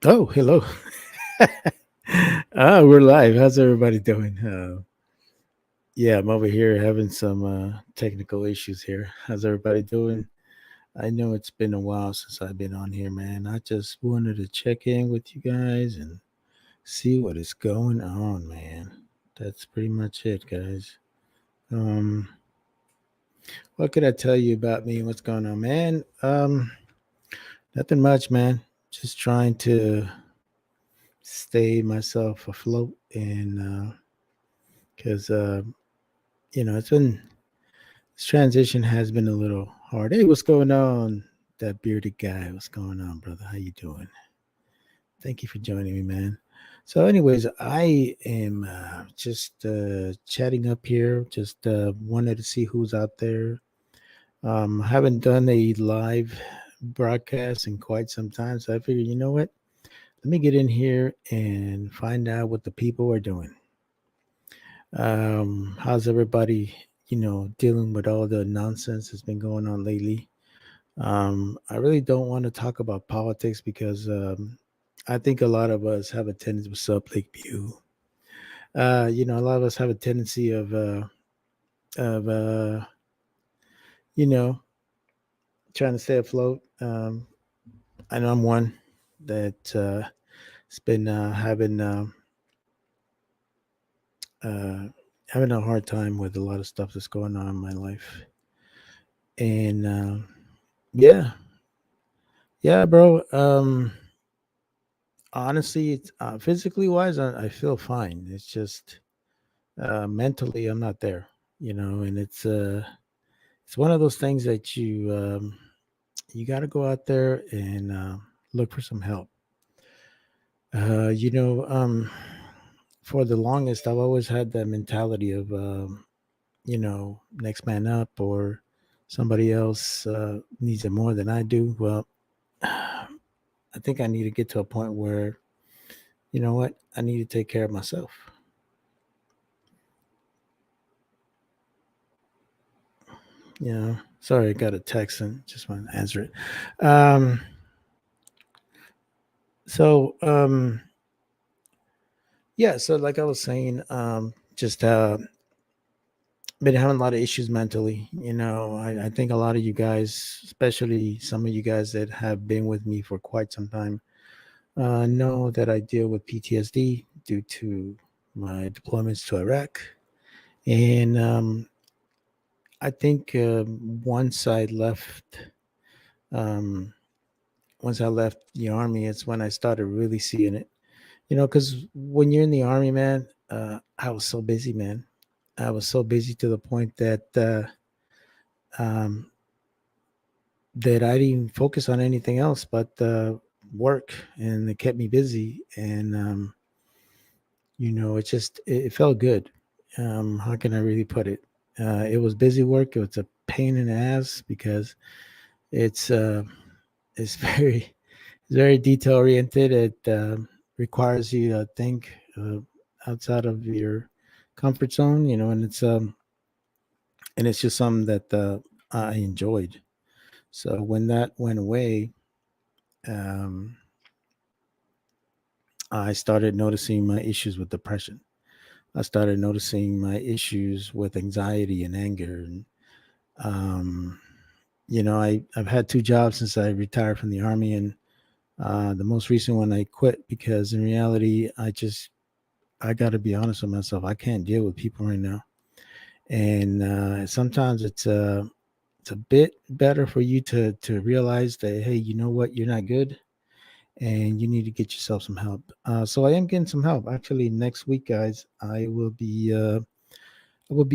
Oh, hello. We're live. How's everybody doing? Yeah, I'm over here having some technical issues here. How's everybody doing? I know it's been a while since I've been on here, man. I just wanted to check in with you guys and see what is going on, man. That's pretty much it, guys. Um, what could I tell you about me? What's going on, man? Nothing much, man. Just trying to stay myself afloat and because it's been this transition has been a little hard. Hey, what's going on? That bearded guy, what's going on, brother? How you doing? Thank you for joining me, man. So, anyways, I am just chatting up here. Just wanted to see who's out there. I haven't done a live broadcast in quite some time, so I figured, you know what? Let me get in here and find out what the people are doing. How's everybody, dealing with all the nonsense that's been going on lately? I really don't want to talk about politics because I think a lot of us have a tendency. What's up, Lakeview? A lot of us have a tendency of you know trying to stay afloat. I know I'm one that has been uh, having a hard time with a lot of stuff that's going on in my life, and yeah, yeah, bro. Honestly, it's, physically wise, I feel fine. It's just mentally, I'm not there, and it's one of those things that you got to go out there and look for some help. Uh, you know, um, for the longest, I've always had that mentality of, next man up or somebody else needs it more than I do. Well, I think I need to get to a point where, you know what, I need to take care of myself. Sorry, I got a text and just want to answer it. So yeah, so like I was saying, just been having a lot of issues mentally. I think a lot of you guys, especially some of you guys that have been with me for quite some time, know that I deal with PTSD due to my deployments to Iraq. And I think um, once I left the army, it's when I started really seeing it. Because when you're in the army, man, I was so busy, man. I was so busy to the point um, that I didn't focus on anything else but work, and it kept me busy. And it felt good. How can I really put it? It was busy work. It was a pain in the ass because it's uh, it's it's very detail oriented. It requires you to think outside of your comfort zone, and it's just something that I enjoyed. So when that went away, um, I started noticing my issues with depression. I started noticing my issues with anxiety and anger. And, um, I've had two jobs since I retired from the army. And the most recent one I quit because in reality, I got to be honest with myself. I can't deal with people right now. And sometimes it's a bit better for you to realize that, hey, you know what, you're not good and you need to get yourself some help. So I am getting some help. Actually, next week, guys, I will be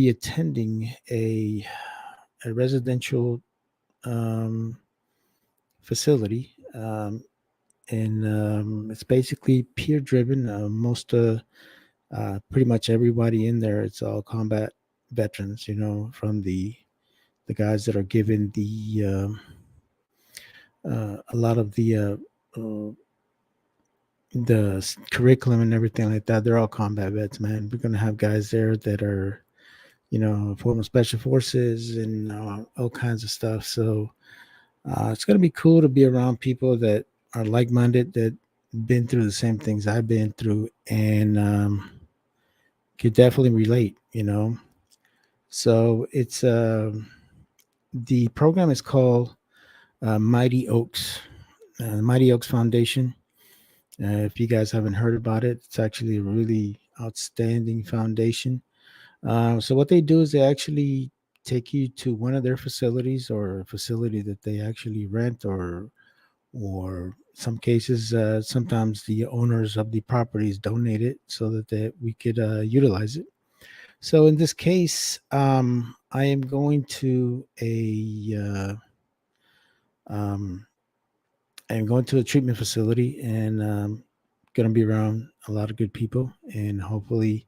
attending a residential um, facility, and it's basically peer driven. Pretty much everybody in there, it's all combat veterans. From the guys that are given a lot of uh, the curriculum and everything like that. They're all combat vets, man. We're gonna have guys there that are, former special forces and all kinds of stuff. So it's gonna be cool to be around people that are like minded, that been through the same things I've been through, and could definitely relate. So it's the program is called Mighty Oaks, Mighty Oaks Foundation. If you guys haven't heard about it, it's actually a really outstanding foundation. So what they do is they actually take you to one of their facilities or a facility that they actually rent, or some cases, sometimes the owners of the properties donate it so that we could utilize it. So in this case, I am going to um, I am going to a treatment facility, and going to be around a lot of good people, and hopefully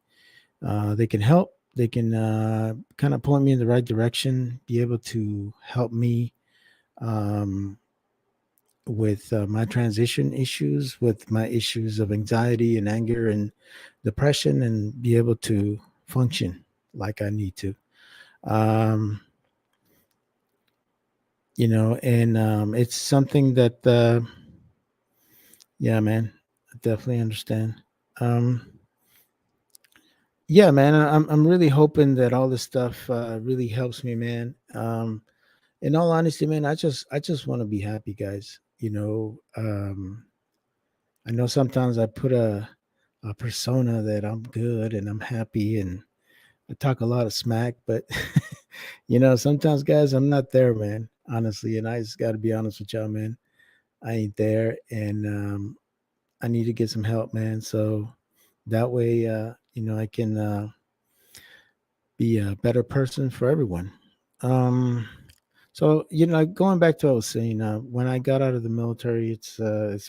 they can help. They can kind of point me in the right direction, be able to help me um, with my transition issues, with my issues of anxiety and anger and depression, and be able to function like I need to. Um, and it's something that, yeah, man, I definitely understand. Um, yeah, man, I'm really hoping that all this stuff really helps me, man. In all honesty, man, I just want to be happy, guys. I know sometimes I put a persona that I'm good and I'm happy, and I talk a lot of smack, but sometimes, guys, I'm not there, man. Honestly, and I just got to be honest with y'all, man. I ain't there, and I need to get some help, man. So that way, I can be a better person for everyone. Um, so going back to what I was saying, when I got out of the military, it's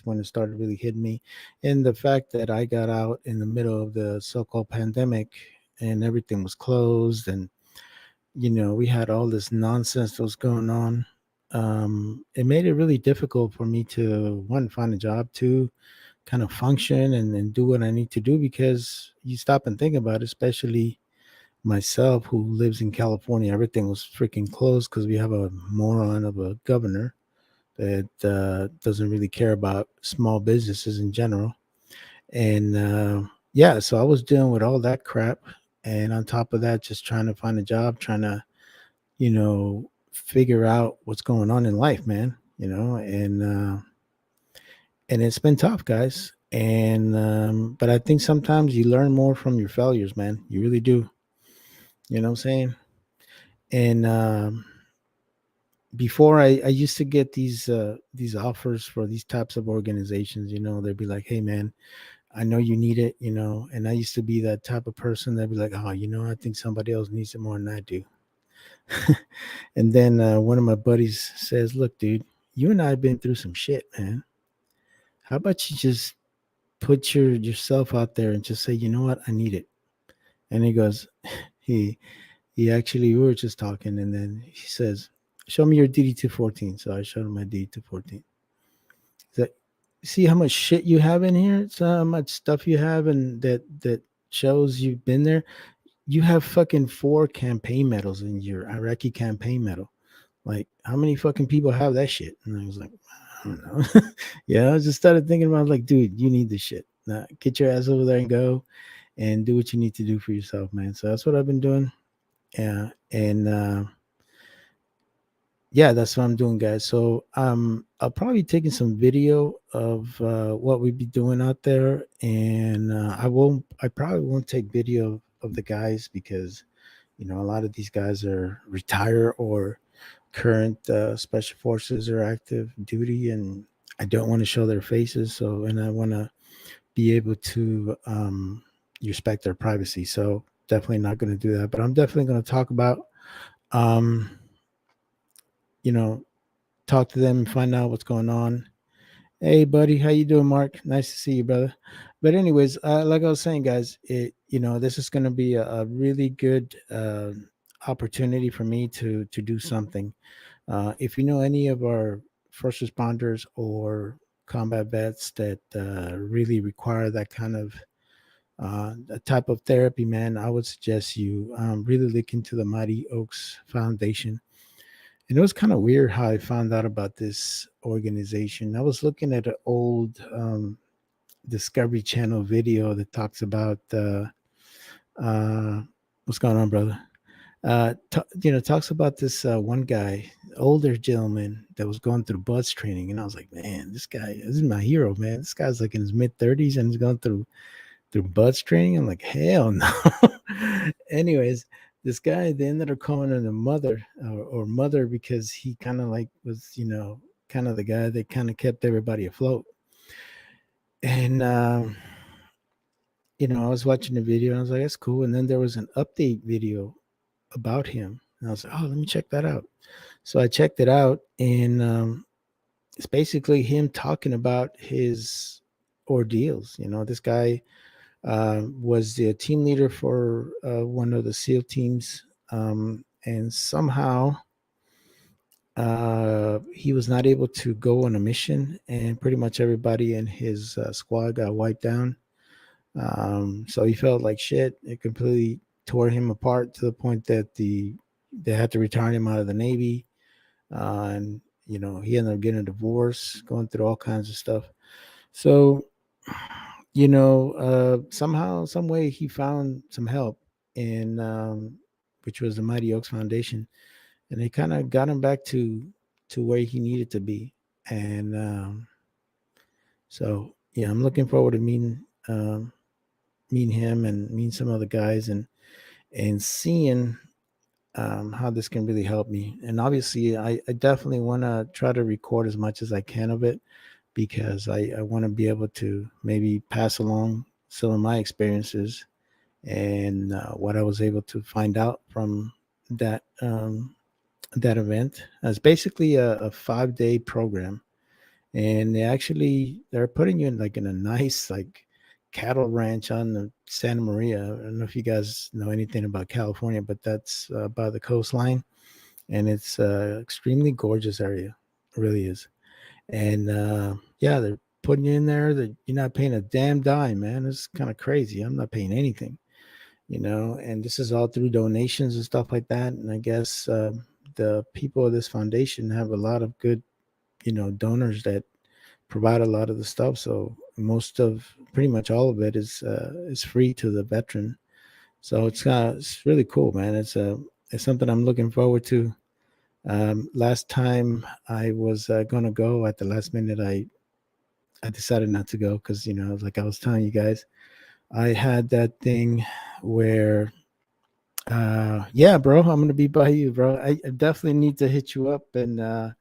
when it started really hitting me, and the fact that I got out in the middle of the so-called pandemic, and everything was closed, and we had all this nonsense that was going on. It made it really difficult for me to, one, find a job, two, kind of function and do what I need to do, because you stop and think about it, especially myself who lives in California. Everything was freaking closed because we have a moron of a governor that doesn't really care about small businesses in general. And yeah, so I was dealing with all that crap. And on top of that, just trying to find a job, trying to, figure out what's going on in life, man, and it's been tough, guys. And but I think sometimes you learn more from your failures, man. You really do. You know what I'm saying? And before, I used to get these offers for these types of organizations. They'd be like, "Hey, man, I know you need it," and I used to be that type of person that'd be like, "Oh, I think somebody else needs it more than I do." And then one of my buddies says, "Look, dude, you and I have been through some shit, man. How about you just put yourself out there and just say, you know what, I need it." And he goes, he he actually, we were just talking, and then he says, "Show me your DD-214." So I showed him my DD-214. He's like, "See how much shit you have in here? So how much stuff you have, and that shows you've been there. You have fucking 4 campaign medals in your Iraqi campaign medal. Like, how many fucking people have that shit?" And I was like, "I don't know." Yeah, I just started thinking about, like, dude, you need this shit. Nah, get your ass over there and go and do what you need to do for yourself, man. So that's what I've been doing. Yeah. And yeah, that's what I'm doing, guys. So I'll probably be taking some video of what we be doing out there, and I probably won't take video of the guys, because a lot of these guys are retired or current special forces or active duty, and I don't want to show their faces. So, and I want to be able to respect their privacy. So definitely not going to do that, but I'm definitely going to talk about, um, you know, talk to them and find out what's going on. Hey, buddy, how you doing, Mark? Nice to see you, brother. But anyways, like I was saying, guys, this is going to be a really good opportunity for me to do something. If you know any of our first responders or combat vets that really require that kind of a type of therapy, man, I would suggest you really look into the Mighty Oaks Foundation. And it was kind of weird how I found out about this organization. I was looking at an old Discovery Channel video that talks about uh, what's going on, brother. Talks about this one guy, older gentleman that was going through buzz training, and I was like, man, this is my hero, man. This guy's like in his mid 30s and he's going through buzz training. I'm like, hell no. Anyways, this guy they ended up calling him a mother or mother because he kind of like was, kind of the guy that kind of kept everybody afloat. And I was watching the video and I was like, that's cool. And then there was an update video about him. And I was like, oh, let me check that out. So I checked it out, and it's basically him talking about his ordeals. This guy was the team leader for one of the SEAL teams, and somehow he was not able to go on a mission, and pretty much everybody in his squad got wiped down. So he felt like shit. It completely tore him apart to the point that they had to retire him out of the Navy. And he ended up getting a divorce, going through all kinds of stuff. So somehow, some way, he found some help in which was the Mighty Oaks Foundation, and they kind of got him back to where he needed to be. And so yeah, I'm looking forward to meeting him and meeting some other guys, and seeing how this can really help me. And obviously, I definitely want to try to record as much as I can of it, because I want to be able to maybe pass along some of my experiences and what I was able to find out from that event. It's basically a 5-day program, and they're putting you in like in a nice like cattle ranch on the Santa Maria. I don't know if you guys know anything about California, but that's by the coastline, and it's extremely gorgeous area. It really is. And yeah, they're putting you in there that you're not paying a damn dime, man. It's kind of crazy. I'm not paying anything, and this is all through donations and stuff like that. And I guess the people of this foundation have a lot of good, donors that provide a lot of the stuff. So pretty much all of it is free to the veteran. So it's really cool, man. It's something I'm looking forward to. Last time I was gonna go, at the last minute, I decided not to go because like I was telling you guys, I had that thing where yeah, bro, I'm gonna be by you, bro. I definitely need to hit you up and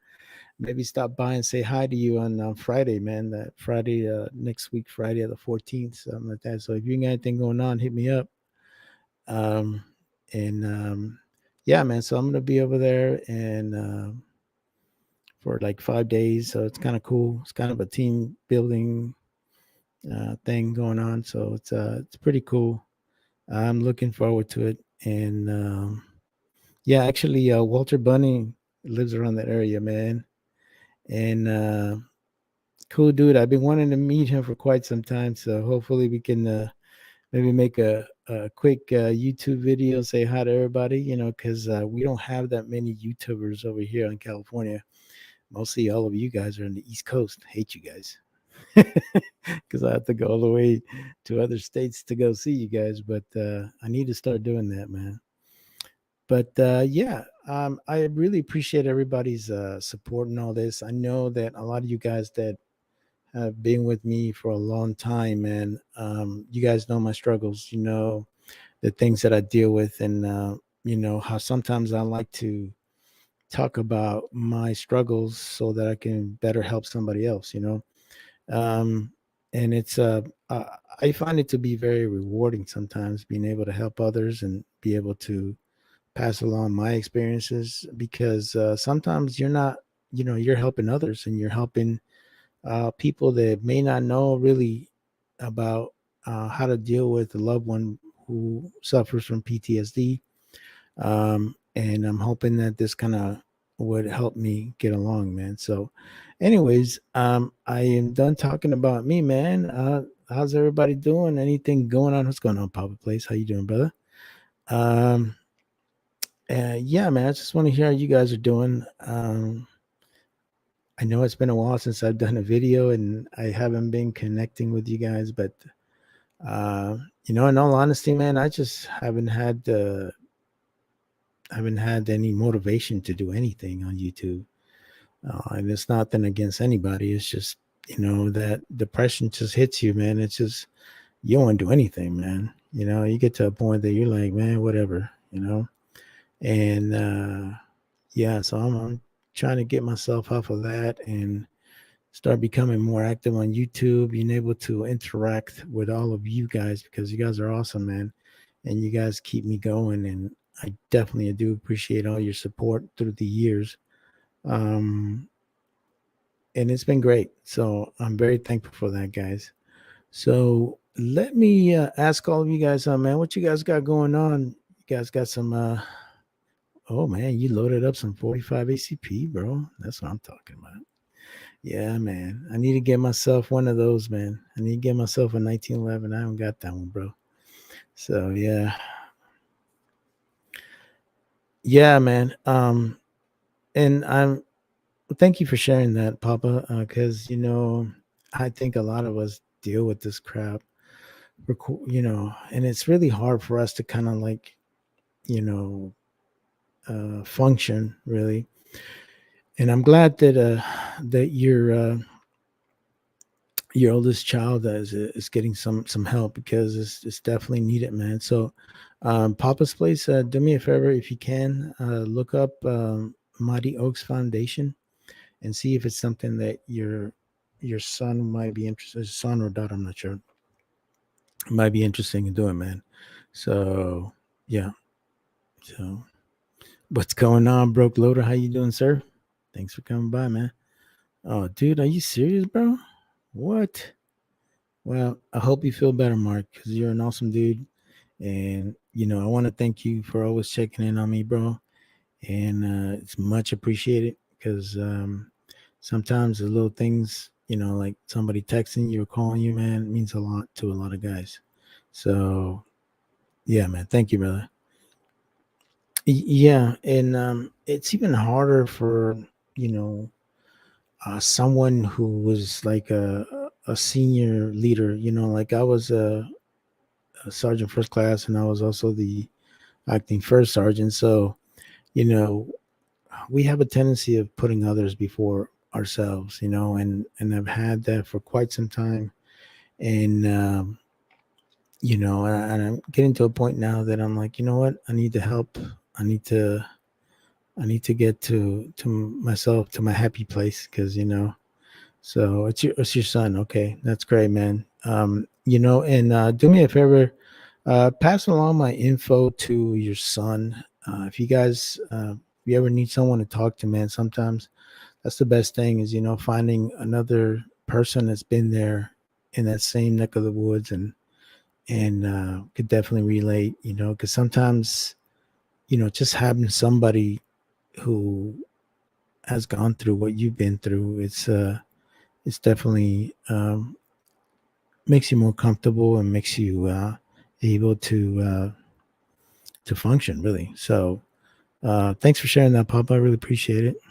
maybe stop by and say hi to you on Friday, man. That Friday, next week, Friday the 14th, something like that. So if you got anything going on, hit me up. Um, and yeah, man. So I'm gonna be over there and for like 5 days. So it's kind of cool. It's kind of a team building thing going on. So it's pretty cool. I'm looking forward to it. And yeah, actually, Walter Bunny lives around that area, man. And cool dude. I've been wanting to meet him for quite some time. So hopefully we can maybe make a quick YouTube video, say hi to everybody, because we don't have that many YouTubers over here in California. Mostly all of you guys are on the East Coast. Hate you guys. Because I have to go all the way to other states to go see you guys. But I need to start doing that, man. But yeah, I really appreciate everybody's support and all this. I know that a lot of you guys that have been with me for a long time, and you guys know my struggles. You know the things that I deal with, and how sometimes I like to talk about my struggles so that I can better help somebody else. Um, and it's I find it to be very rewarding sometimes being able to help others and be able to pass along my experiences, because sometimes you're not, you're helping others and you're helping people that may not know really about how to deal with a loved one who suffers from PTSD. And I'm hoping that this kind of would help me get along, man. So, anyways, I am done talking about me, man. How's everybody doing? Anything going on? What's going on, Papa Place? How you doing, brother? Um, yeah, man. I just want to hear how you guys are doing. I know it's been a while since I've done a video, and I haven't been connecting with you guys, but uh, in all honesty, man, I just haven't had any motivation to do anything on YouTube. And it's nothing against anybody. It's just that depression just hits you, man. It's just you don't want to do anything, man. You get to a point that you're like, man, whatever, and yeah, so I'm trying to get myself off of that and start becoming more active on YouTube, being able to interact with all of you guys because you guys are awesome, man. And you guys keep me going. And I definitely do appreciate all your support through the years. Um, and it's been great. So I'm very thankful for that, guys. So let me ask all of you guys, man, what you guys got going on? You guys got some, oh man, you loaded up some 45 ACP, bro. That's what I'm talking about. Yeah, man. I need to get myself one of those, man. I need to get myself a 1911. I haven't got that one, bro. So yeah, yeah, man. And I'm thank you for sharing that, Papa. Because I think a lot of us deal with this crap, and it's really hard for us to kind of like, you know, function really. And I'm glad that your oldest child is getting some help because it's definitely needed, man. So, Papa's Place, do me a favor if you can, look up Mighty Oaks Foundation and see if it's something that your son might be interested, son or daughter, I'm not sure, might be interested in doing, man. So, yeah. So, what's going on, Broke Loader? How you doing, sir? Thanks for coming by, man. Oh, dude, are you serious, bro? What? Well, I hope you feel better, Mark, because you're an awesome dude. And, I want to thank you for always checking in on me, bro. And it's much appreciated because sometimes the little things, like somebody texting you or calling you, man, means a lot to a lot of guys. So, yeah, man, thank you, brother. Yeah. And it's even harder for, you know, someone who was like a senior leader, like I was a sergeant first class, and I was also the acting first sergeant. So, you know, we have a tendency of putting others before ourselves, and I've had that for quite some time. And, and I'm getting to a point now that I'm like, you know what? I need to help. I need to, I need to get to myself, to my happy place. Cause, so it's your son. Okay. That's great, man. And do me a favor, pass along my info to your son. If you guys, if you ever need someone to talk to, man, sometimes that's the best thing is, finding another person that's been there in that same neck of the woods and could definitely relate, because sometimes, just having somebody who has gone through what you've been through, it's definitely makes you more comfortable and makes you able to function really. So thanks for sharing that, Pop. I really appreciate it.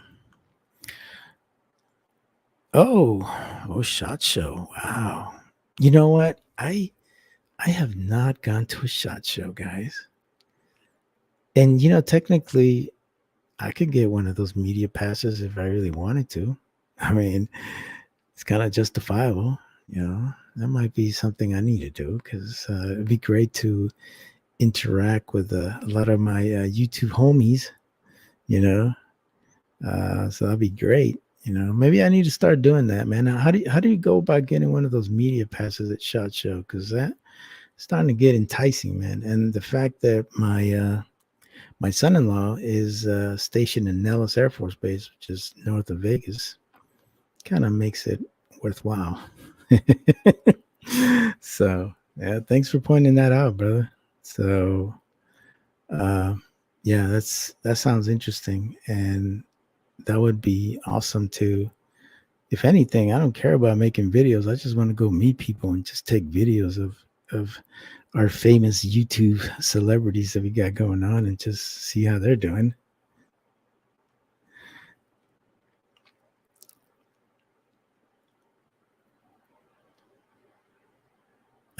Oh, Shot Show. Wow. You know what? I have not gone to a Shot Show, guys. And technically, I could get one of those media passes if I really wanted to. I mean, it's kind of justifiable. That might be something I need to do because it'd be great to interact with a lot of my YouTube homies. You know, so that'd be great. Maybe I need to start doing that, man. Now, how do you go about getting one of those media passes at Shot Show? Because that's starting to get enticing, man. And the fact that my son-in-law is stationed in Nellis Air Force Base, which is north of Vegas, kind of makes it worthwhile. So, yeah, thanks for pointing that out, brother. So, uh, yeah, that sounds interesting, and that would be awesome too. If anything, I don't care about making videos. I just want to go meet people and just take videos of our famous YouTube celebrities that we got going on and just see how they're doing.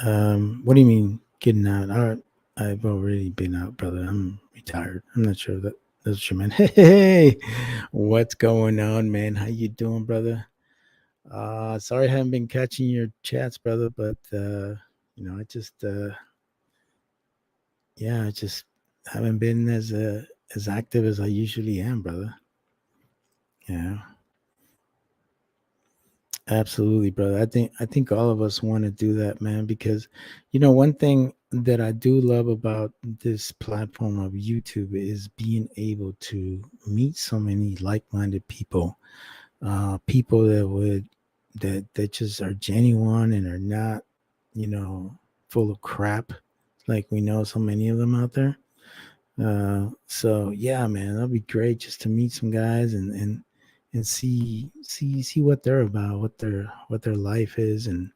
What do you mean getting out? I've already been out, brother. I'm retired. I'm not sure that that's what you meant. Hey, what's going on, man? How you doing, brother? Sorry I haven't been catching your chats, brother, but I just yeah, I just haven't been as active as I usually am, brother. Yeah, absolutely, brother. I think all of us want to do that, man, because one thing that I do love about this platform of YouTube is being able to meet so many like-minded people, people that just are genuine and are not, full of crap, like we know so many of them out there. So yeah, man, that'd be great just to meet some guys and see what they're about, what their life is, and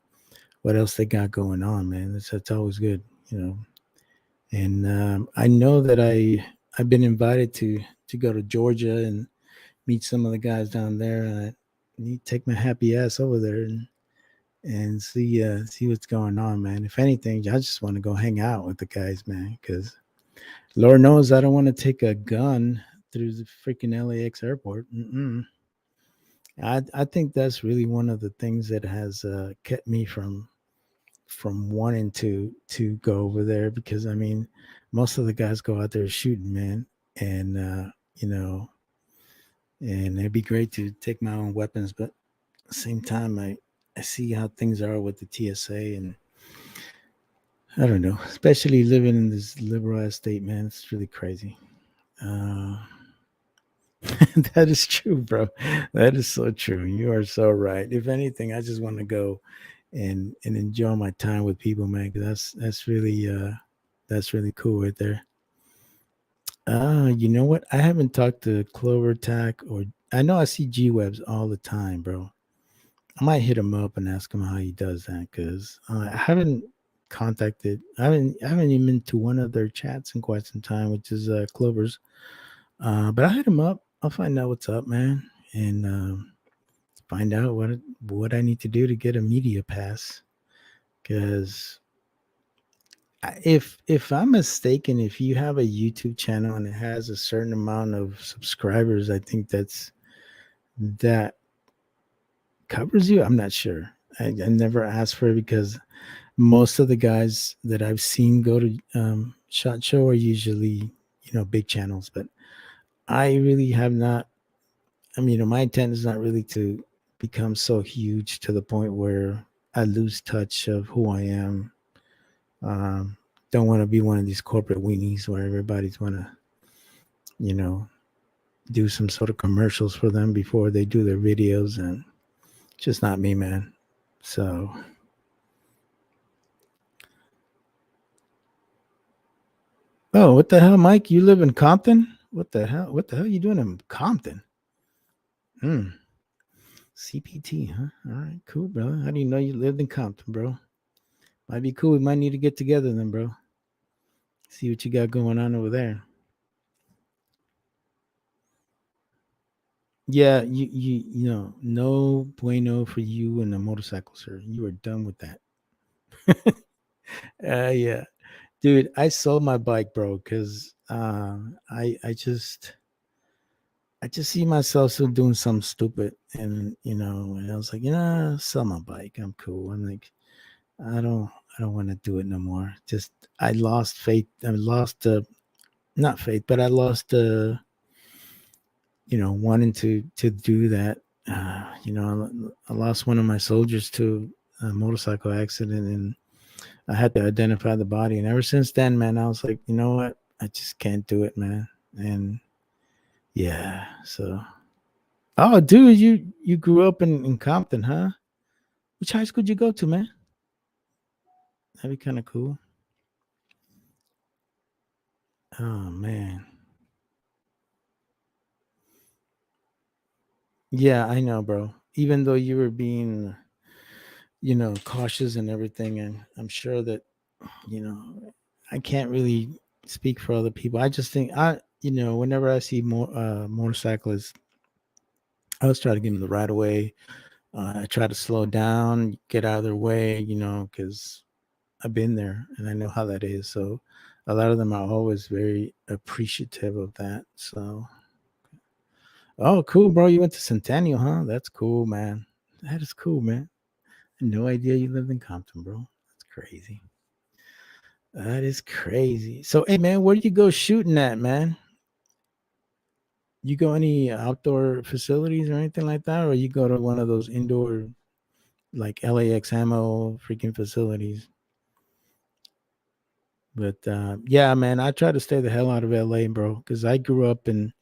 what else they got going on, man. That's always good, you know. And I know that I've been invited to go to Georgia and meet some of the guys down there. And I need to take my happy ass over there and see what's going on, man. If anything, I just want to go hang out with the guys, man, because Lord knows I don't want to take a gun through the freaking LAX airport. Mm-mm. I think that's really one of the things that has kept me from wanting to go over there, because I mean, most of the guys go out there shooting, man, and you know, and it'd be great to take my own weapons, but at the same time, I see how things are with the TSA, and I don't know, especially living in this liberal ass state, man. It's really crazy. Uh, that is true, bro. That is so true. You are so right. If anything, I just want to go and enjoy my time with people, man. 'Cause that's really cool right there. You know what? I haven't talked to Clover Tack, or I know I see G Webs all the time, bro. I might hit him up and ask him how he does that, because I haven't contacted. I haven't even been to one of their chats in quite some time, which is Clover's. But I hit him up. I'll find out what's up, man, and find out what I need to do to get a media pass. Because if I'm mistaken, if you have a YouTube channel and it has a certain amount of subscribers, I think that covers you. I'm not sure. I never asked for it, because most of the guys that I've seen go to Shot Show are usually big channels, but I really have not. I mean, my intent is not really to become so huge to the point where I lose touch of who I am. Um, don't want to be one of these corporate weenies where everybody's want to, you know, do some sort of commercials for them before they do their videos, and just not me, man. So, oh, what the hell, Mike? You live in Compton? What the hell? What the hell are you doing in Compton? Hmm. CPT, huh? All right, cool, bro. How do you know you lived in Compton, bro? Might be cool. We might need to get together then, bro. See what you got going on over there. Yeah, no bueno for you and a motorcycle, sir. You are done with that. Yeah, dude. I sold my bike, bro, because I just see myself still doing something stupid, and I was like, sell my bike. I'm cool. I'm like, I don't I don't want to do it no more. Just I lost faith. I lost not faith, but I lost wanting to do that. I lost one of my soldiers to a motorcycle accident, and I had to identify the body. And ever since then, man, I was like, you know what? I just can't do it, man. And yeah, so oh, dude, you grew up in Compton, huh? Which high school did you go to, man? That'd be kind of cool. Oh man, yeah, I know, bro. Even though you were being, cautious and everything, and I'm sure that you know, I can't really speak for other people. I just think whenever I see motorcyclists, I always try to give them the right away. I try to slow down, get out of their way, because I've been there and I know how that is. So a lot of them are always very appreciative of that. So, oh, cool, bro. You went to Centennial, huh? That's cool, man. That is cool, man. No idea you lived in Compton, bro. That's crazy. That is crazy. So, hey, man, where do you go shooting at, man? You go any outdoor facilities or anything like that, or you go to one of those indoor like LAX ammo freaking facilities? But yeah, man, I try to stay the hell out of LA, bro, because I grew up in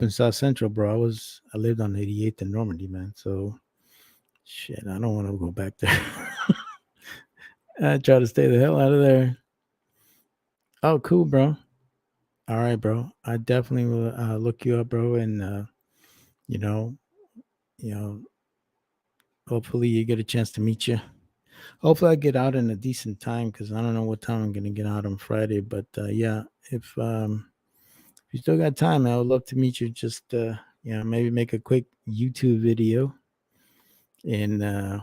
South Central, bro. I lived on 88th and Normandy, man. So shit, I don't want to go back there. I try to stay the hell out of there. Oh, cool, bro. All right, bro. I definitely will look you up, bro, and you know, you know, hopefully you get a chance to meet you. Hopefully I get out in a decent time because I don't know what time I'm gonna get out on Friday. But yeah, if you still got time, I would love to meet you. Just maybe make a quick YouTube video and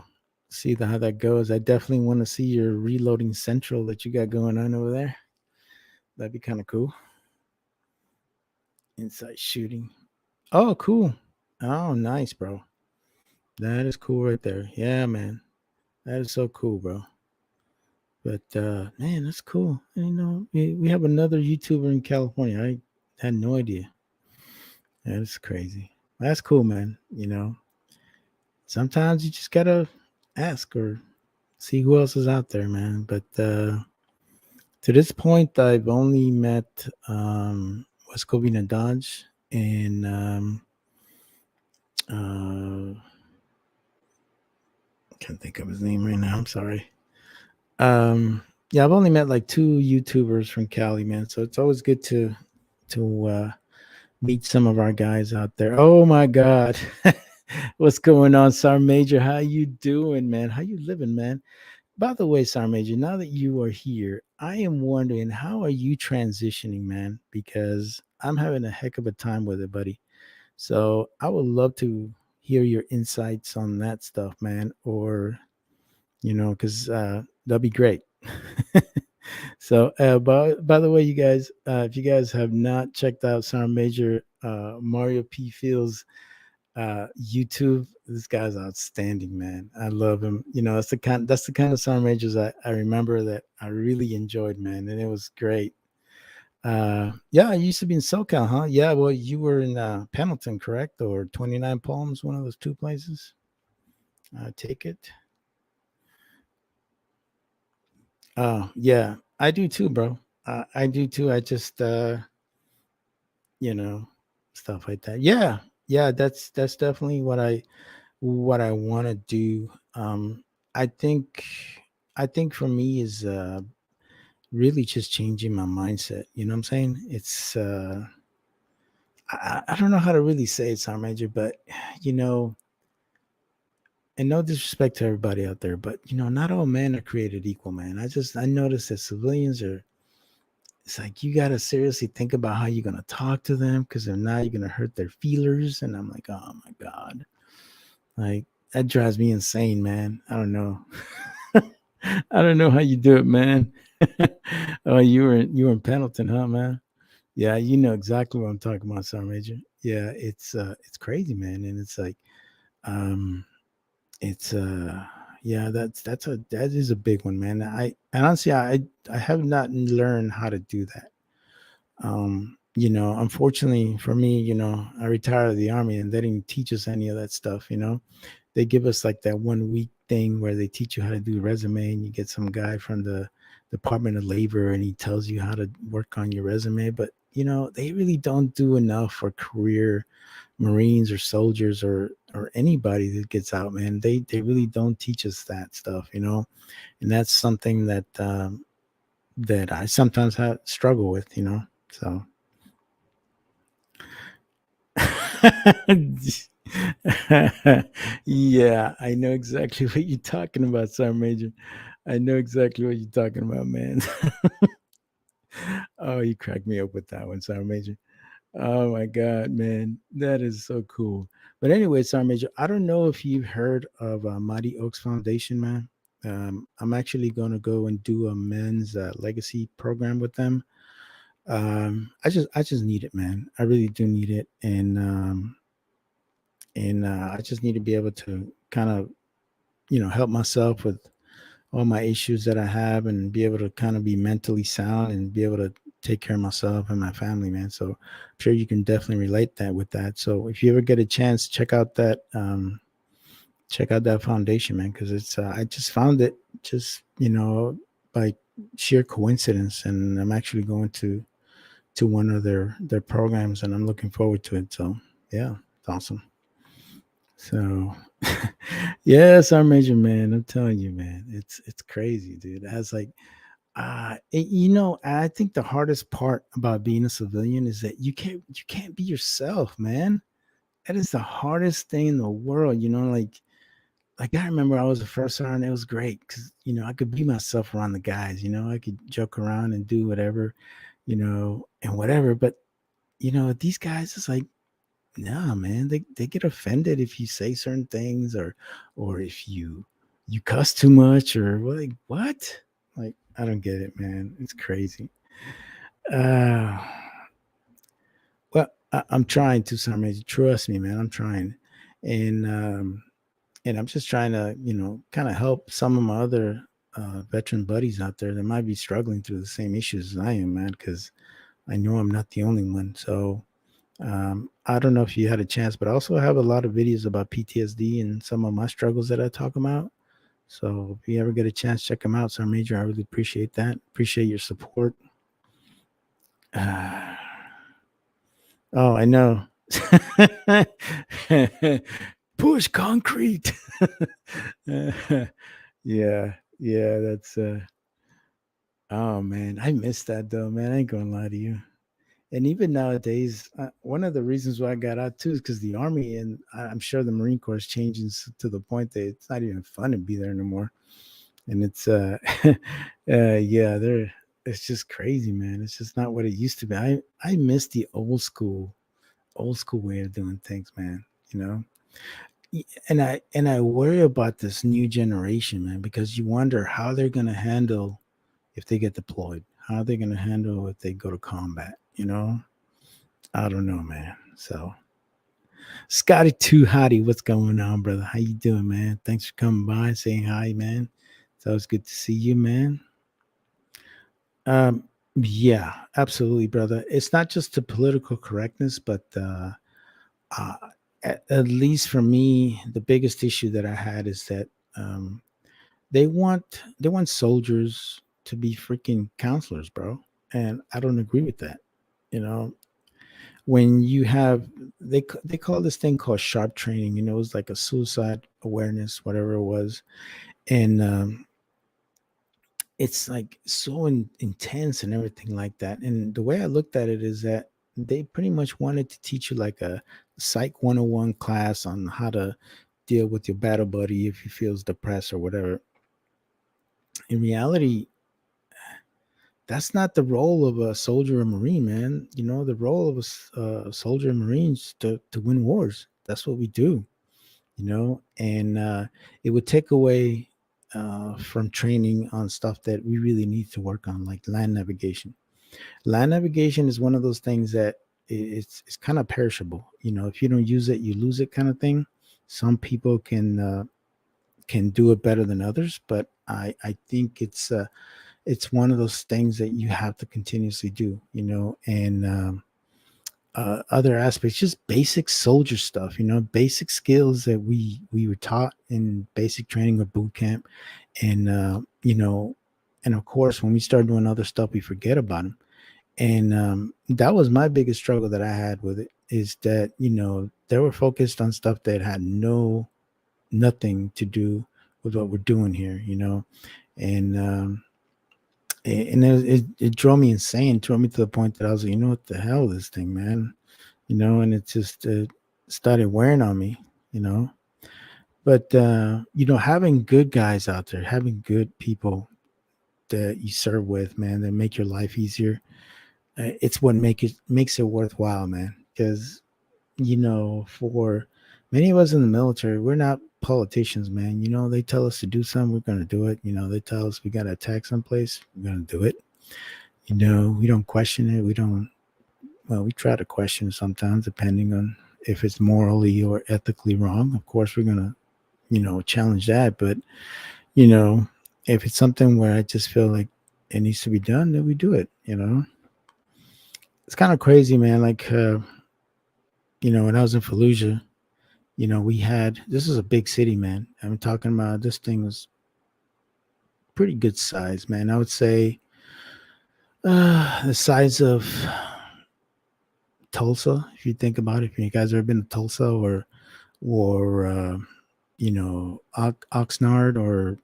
see how that goes. I definitely want to see your reloading central that you got going on over there. That'd be kind of cool. Inside shooting. Oh, cool. Oh, nice, bro. That is cool right there. Yeah, man. That is so cool, bro. But man, that's cool. And, we have another YouTuber in California. I had no idea. That's crazy. That's cool, man. Sometimes you just gotta ask or see who else is out there, man. But to this point, I've only met West Covina Dodge and I can't think of his name right now. I'm sorry. Yeah, I've only met like two YouTubers from Cali, man. So it's always good to meet some of our guys out there. Oh my God. What's going on, Sar Major? How you doing, man? How you living, man? By the way, Sar Major, now that you are here, I am wondering how are you transitioning, man? Because I'm having a heck of a time with it, buddy. So I would love to hear your insights on that stuff, man. Or because that'd be great. So, by the way, you guys, if you guys have not checked out Sar Major, Mario P. Fields YouTube. This guy's outstanding, man. I love him. That's the kind of Sound Rangers I remember that I really enjoyed, man, and it was great. Yeah, I used to be in SoCal, huh? Yeah, well, you were in Pendleton, correct? Or 29 Palms, one of those two places. Take it. Yeah, I do too, bro. I do too. I just you know, stuff like that. Yeah, yeah, that's definitely what I want to do. I think I think for me is really just changing my mindset. You know what I'm saying? It's I don't know how to really say it, Sound Major, but you know, and no disrespect to everybody out there, but not all men are created equal, man. I noticed that civilians are. It's like you gotta seriously think about how you're gonna talk to them because if not, you're gonna hurt their feelers. And I'm like, oh my god, like that drives me insane, man. I don't know. I don't know how you do it, man. Oh, you were in Pendleton, huh, man? Yeah, you know exactly what I'm talking about, Sergeant Major. Yeah, it's crazy, man, and it's like, um, it's yeah, that is a big one, man. And honestly, I have not learned how to do that. Unfortunately for me, I retired of the army, and they didn't teach us any of that stuff. They give us like that 1 week thing where they teach you how to do a resume, and you get some guy from the Department of Labor and he tells you how to work on your resume. But they really don't do enough for career Marines or soldiers or anybody that gets out, man. They really don't teach us that stuff, and that's something that I sometimes struggle with, So yeah, I know exactly what you're talking about, Sergeant Major. I know exactly what you're talking about, man. Oh, you cracked me up with that one, Sergeant Major. Oh my God, man, that is so cool. But anyway, Sergeant Major, I don't know if you've heard of Mighty Oaks Foundation, man. I'm actually going to go and do a men's legacy program with them. I just need it, man. I really do need it, and I just need to be able to kind of help myself with all my issues that I have and be able to kind of be mentally sound and be able to take care of myself and my family, man. So I'm sure you can definitely relate that with that. So if you ever get a chance, check out that foundation, man, because it's I just found it just by sheer coincidence, and I'm actually going to one of their programs, and I'm looking forward to it. So yeah, it's awesome. So yes, I'm major man. I'm telling you, man, it's crazy, dude. I was like, I think the hardest part about being a civilian is that you can't be yourself, man. That is the hardest thing in the world. Like I remember I was the first sergeant. It was great because I could be myself around the guys. I could joke around and do whatever, and whatever. But these guys, it's like, nah, man, they get offended if you say certain things or if you cuss too much or like what? Like I don't get it, man. It's crazy. Uh well, I'm trying to some reason. Trust me, man. I'm trying, and I'm just trying to kind of help some of my other veteran buddies out there that might be struggling through the same issues as I am, man. Because I know I'm not the only one. So I don't know if you had a chance, but I also have a lot of videos about PTSD and some of my struggles that I talk about. So if you ever get a chance, check them out. So Major, I really appreciate that. Appreciate your support. Uh, oh, I know. Push concrete. Yeah, yeah, that's oh man, I miss that though, man. I ain't gonna lie to you. And even nowadays, one of the reasons why I got out too is because the army, and I'm sure the Marine Corps is changing to the point that it's not even fun to be there anymore. And it's, yeah, it's just crazy, man. It's just not what it used to be. I miss the old school way of doing things, man. You know, and I worry about this new generation, man, because you wonder how they're gonna handle if they get deployed, how they're gonna handle if they go to combat. I don't know, man. So, Scotty Too Hottie, what's going on, brother? How you doing, man? Thanks for coming by, saying hi, man. It's always good to see you, man. Yeah, absolutely, brother. It's not just the political correctness, but uh, at least for me, the biggest issue that I had is that um, they want soldiers to be freaking counselors, bro, and I don't agree with that. You know, when you have they call this thing called sharp training. It was like a suicide awareness, whatever it was, and it's like so intense and everything like that. And the way I looked at it is that they pretty much wanted to teach you like a psych 101 class on how to deal with your battle buddy if he feels depressed or whatever. In reality, that's not the role of a soldier or marine, man. The role of a soldier and marines to win wars. That's what we do. And it would take away from training on stuff that we really need to work on, like land navigation. Land navigation is one of those things that it's kind of perishable. If you don't use it, you lose it, kind of thing. Some people can do it better than others, but I think it's one of those things that you have to continuously do. And other aspects, just basic soldier stuff, basic skills that we were taught in basic training or boot camp, and and of course, when we start doing other stuff, we forget about them. And that was my biggest struggle that I had with it, is that they were focused on stuff that had nothing to do with what we're doing here, and it drove me insane, drove me to the point that I was like, what the hell, this thing, man, and it just started wearing on me, you know. But having good guys out there, having good people that you serve with, man, that make your life easier, it's what makes it worthwhile, man. Because for Many of us in the military, we're not politicians, man. You know, they tell us to do something, we're going to do it. You know, they tell us we got to attack someplace, we're going to do it. You know, we don't question it. We don't, well, we try to question it sometimes, depending on if it's morally or ethically wrong. Of course, we're going to, challenge that. But, you know, if it's something where I just feel like it needs to be done, then we do it, It's kind of crazy, man. Like, when I was in Fallujah, we had, this is a big city, man. I'm talking about, this thing was pretty good size, man. I would say the size of Tulsa, if you think about it. If you guys ever been to Tulsa or Oxnard, or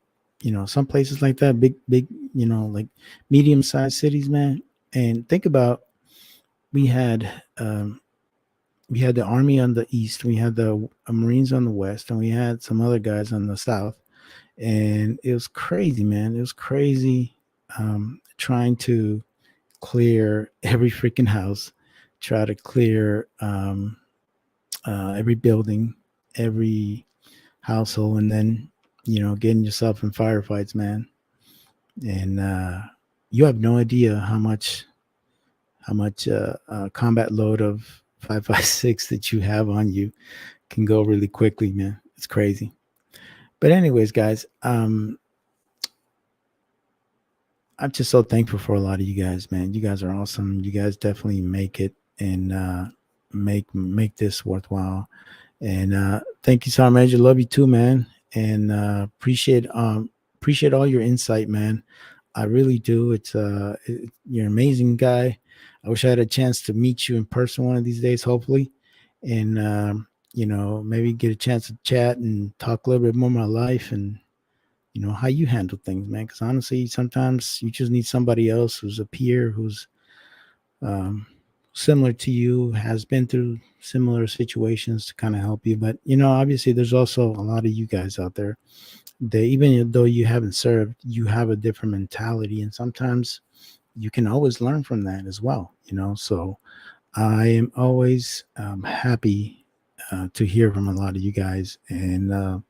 some places like that, big, like medium sized cities, man. And think about, we had we had the army on the east, we had the Marines on the west, and we had some other guys on the south. And it was crazy, man. It was crazy, trying to clear every freaking house, try to clear every building, every household, and then getting yourself in firefights, man. And you have no idea how much combat load of 5.56 that you have on you can go really quickly, man. It's crazy. But anyways, guys, I'm just so thankful for a lot of you guys, man. You guys are awesome. You guys definitely make it, and make this worthwhile. And thank you, Sergeant Major. Love you too, man. And appreciate all your insight, man. I really do. You're an amazing guy. I wish I had a chance to meet you in person one of these days, hopefully, and maybe get a chance to chat and talk a little bit more about life and how you handle things, man. Because honestly, sometimes you just need somebody else who's a peer, who's um, similar to you, has been through similar situations to kind of help you. But obviously, there's also a lot of you guys out there that, even though you haven't served, you have a different mentality, and sometimes you can always learn from that as well. So I am always happy to hear from a lot of you guys, and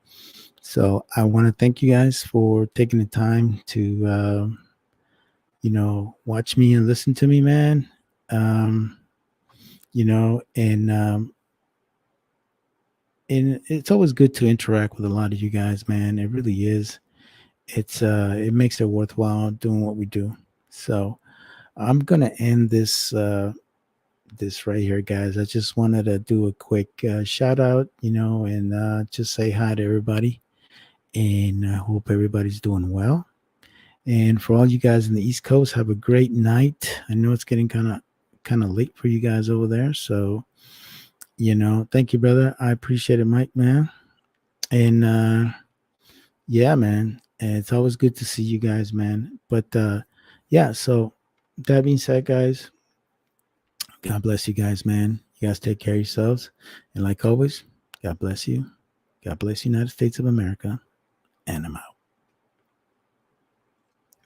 so I want to thank you guys for taking the time to watch me and listen to me, man. Um, and it's always good to interact with a lot of you guys, man. It really is. It makes it worthwhile doing what we do. So I'm gonna end this right here, guys. I just wanted to do a quick shout out, and just say hi to everybody, and I hope everybody's doing well. And for all you guys in the East Coast, have a great night. I know it's getting kind of late for you guys over there, so thank you, brother. I appreciate it, Mike, man. And yeah, man, and it's always good to see you guys, man. But yeah, so that being said, guys, God bless you guys, man. You guys take care of yourselves, and like always, God bless you. God bless the United States of America, and I'm out.